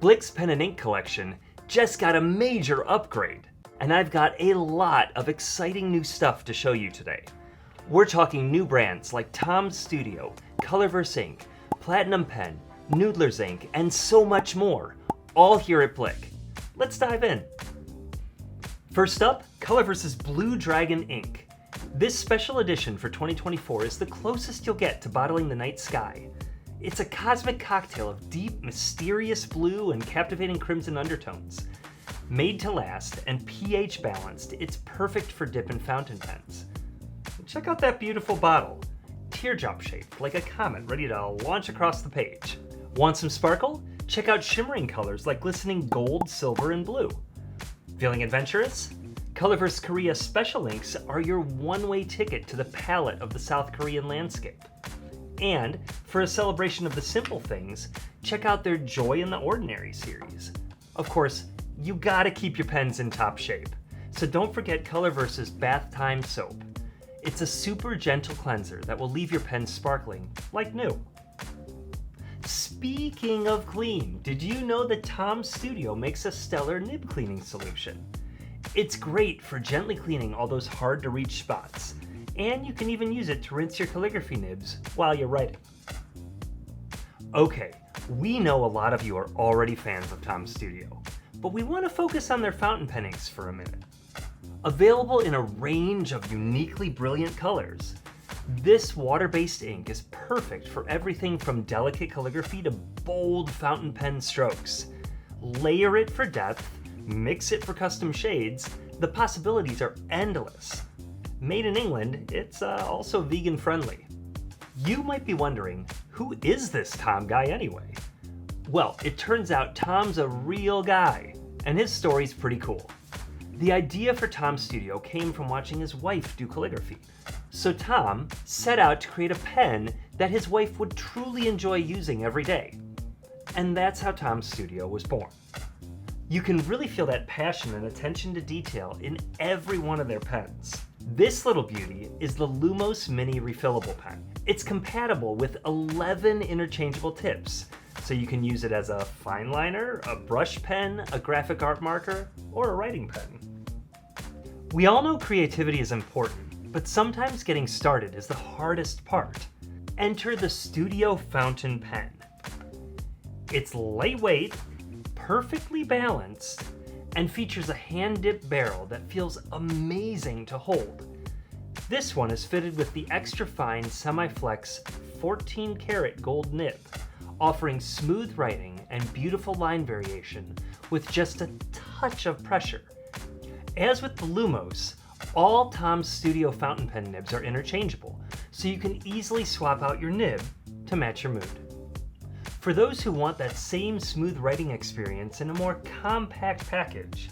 Blick's pen and ink collection just got a major upgrade, and I've got a lot of exciting new stuff to show you today. We're talking new brands like Tom's Studio, Colorverse Ink, Platinum Pen, Noodler's Ink, and so much more, all here at Blick. Let's dive in. First up, Colorverse's Blue Dragon Ink. This special edition for 2024 is the closest you'll get to bottling the night sky. It's a cosmic cocktail of deep, mysterious blue and captivating crimson undertones. Made to last and pH balanced, it's perfect for dip and fountain pens. Check out that beautiful bottle. Teardrop shaped, like a comet ready to launch across the page. Want some sparkle? Check out shimmering colors like glistening gold, silver, and blue. Feeling adventurous? Colorverse Korea Special Inks are your one-way ticket to the palette of the South Korean landscape. And for a celebration of the simple things, check out their Joy in the Ordinary series. Of course, you gotta keep your pens in top shape, so don't forget Colorverse's Bath Time Soap. It's a super gentle cleanser that will leave your pen sparkling like new. Speaking of clean, did you know that Tom's Studio makes a stellar nib cleaning solution? It's great for gently cleaning all those hard to reach spots, and you can even use it to rinse your calligraphy nibs while you're writing. Okay, we know a lot of you are already fans of Tom's Studio, but we want to focus on their fountain pen inks for a minute. Available in a range of uniquely brilliant colors, this water-based ink is perfect for everything from delicate calligraphy to bold fountain pen strokes. Layer it for depth, mix it for custom shades, the possibilities are endless. Made in England, it's also vegan friendly. You might be wondering, who is this Tom guy anyway? Well, it turns out Tom's a real guy, and his story's pretty cool. The idea for Tom's Studio came from watching his wife do calligraphy. So Tom set out to create a pen that his wife would truly enjoy using every day. And that's how Tom's Studio was born. You can really feel that passion and attention to detail in every one of their pens. This little beauty is the Lumos Mini Refillable Pen. It's compatible with 11 interchangeable tips, so you can use it as a fine liner, a brush pen, a graphic art marker, or a writing pen. We all know creativity is important, but sometimes getting started is the hardest part. Enter the Studio Fountain Pen. It's lightweight, perfectly balanced, and features a hand-dipped barrel that feels amazing to hold. This one is fitted with the extra fine semi-flex 14-karat gold nib, offering smooth writing and beautiful line variation with just a touch of pressure. As with the Lumos, all Tom's Studio fountain pen nibs are interchangeable, so you can easily swap out your nib to match your mood. For those who want that same smooth writing experience in a more compact package,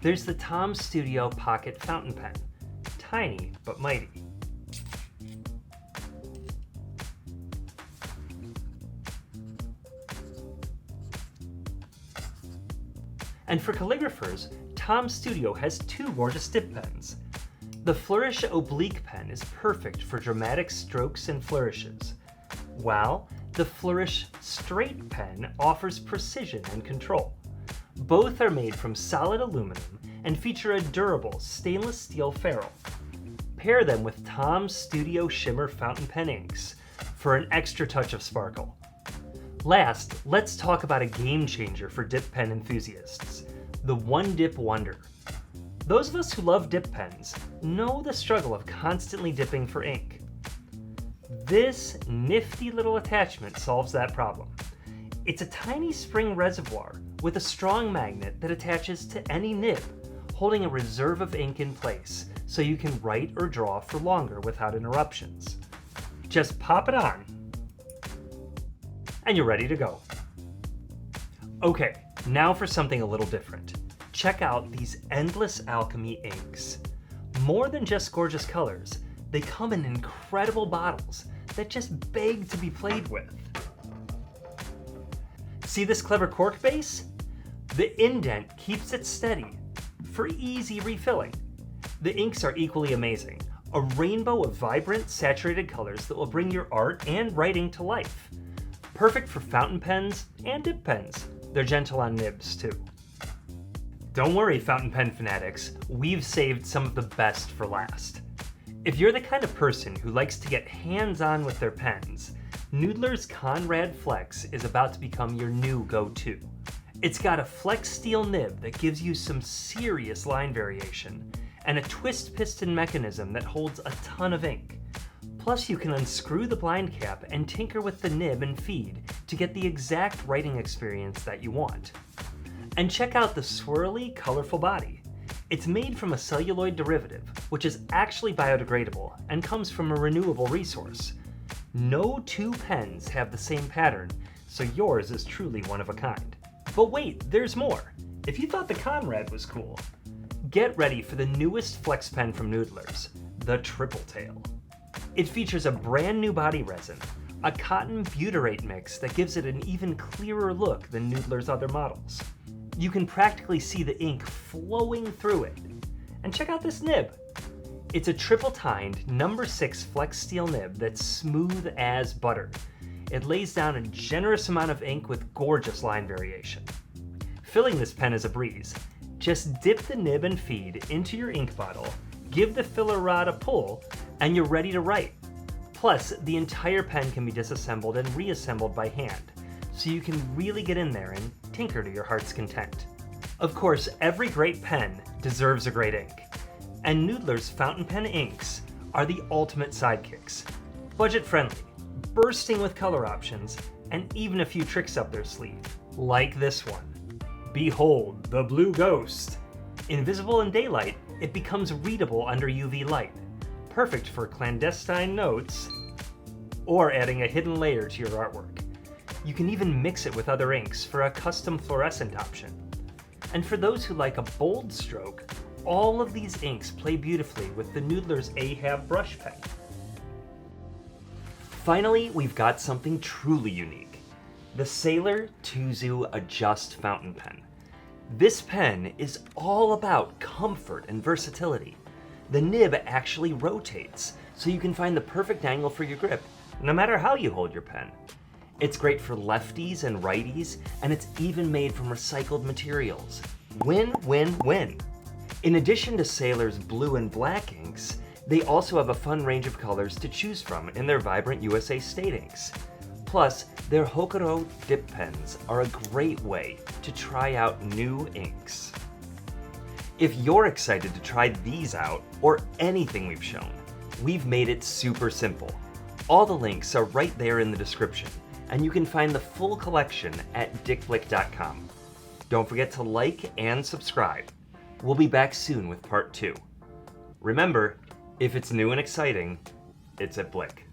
there's the Tom's Studio Pocket Fountain Pen. Tiny but mighty. And for calligraphers, Tom's Studio has two gorgeous dip pens. The Flourish Oblique pen is perfect for dramatic strokes and flourishes, while the Flourish Straight pen offers precision and control. Both are made from solid aluminum and feature a durable stainless steel ferrule. Pair them with Tom's Studio Shimmer fountain pen inks for an extra touch of sparkle. Last, let's talk about a game changer for dip pen enthusiasts, the One Dip Wonder. Those of us who love dip pens know the struggle of constantly dipping for ink. This nifty little attachment solves that problem. It's a tiny spring reservoir with a strong magnet that attaches to any nib, holding a reserve of ink in place so you can write or draw for longer without interruptions. Just pop it on, and you're ready to go. Okay, now for something a little different. Check out these Endless Alchemy Inks. More than just gorgeous colors, they come in incredible bottles that just beg to be played with. See this clever cork base? The indent keeps it steady for easy refilling. The inks are equally amazing, a rainbow of vibrant, saturated colors that will bring your art and writing to life. Perfect for fountain pens and dip pens. They're gentle on nibs too. Don't worry, fountain pen fanatics, we've saved some of the best for last. If you're the kind of person who likes to get hands-on with their pens, Noodler's Konrad Flex is about to become your new go-to. It's got a flex steel nib that gives you some serious line variation, and a twist piston mechanism that holds a ton of ink. Plus you can unscrew the blind cap and tinker with the nib and feed to get the exact writing experience that you want. And check out the swirly, colorful body. It's made from a celluloid derivative, which is actually biodegradable and comes from a renewable resource. No two pens have the same pattern, so yours is truly one of a kind. But wait, there's more. If you thought the Konrad was cool, get ready for the newest flex pen from Noodler's, the Triple Tail. It features a brand new body resin, a cotton butyrate mix that gives it an even clearer look than Noodler's other models. You can practically see the ink flowing through it. And check out this nib. It's a triple-tined number 6 flex steel nib that's smooth as butter. It lays down a generous amount of ink with gorgeous line variation. Filling this pen is a breeze. Just dip the nib and feed into your ink bottle, give the filler rod a pull, and you're ready to write. Plus, the entire pen can be disassembled and reassembled by hand, so you can really get in there and tinker to your heart's content. Of course, every great pen deserves a great ink, and Noodler's fountain pen inks are the ultimate sidekicks. Budget-friendly, bursting with color options, and even a few tricks up their sleeve, like this one. Behold the Blue Ghost! Invisible in daylight, it becomes readable under UV light, perfect for clandestine notes or adding a hidden layer to your artwork. You can even mix it with other inks for a custom fluorescent option. And for those who like a bold stroke, all of these inks play beautifully with the Noodler's Ahab brush pen. Finally, we've got something truly unique. The Sailor Tuzu Adjust Fountain Pen. This pen is all about comfort and versatility. The nib actually rotates, so you can find the perfect angle for your grip, no matter how you hold your pen. It's great for lefties and righties, and it's even made from recycled materials. Win, win, win. In addition to Sailor's blue and black inks, they also have a fun range of colors to choose from in their vibrant USA State inks. Plus, their Hocoro Dip Pens are a great way to try out new inks. If you're excited to try these out, or anything we've shown, we've made it super simple. All the links are right there in the description, and you can find the full collection at dickblick.com. Don't forget to like and subscribe. We'll be back soon with part 2. Remember, if it's new and exciting, it's at Blick.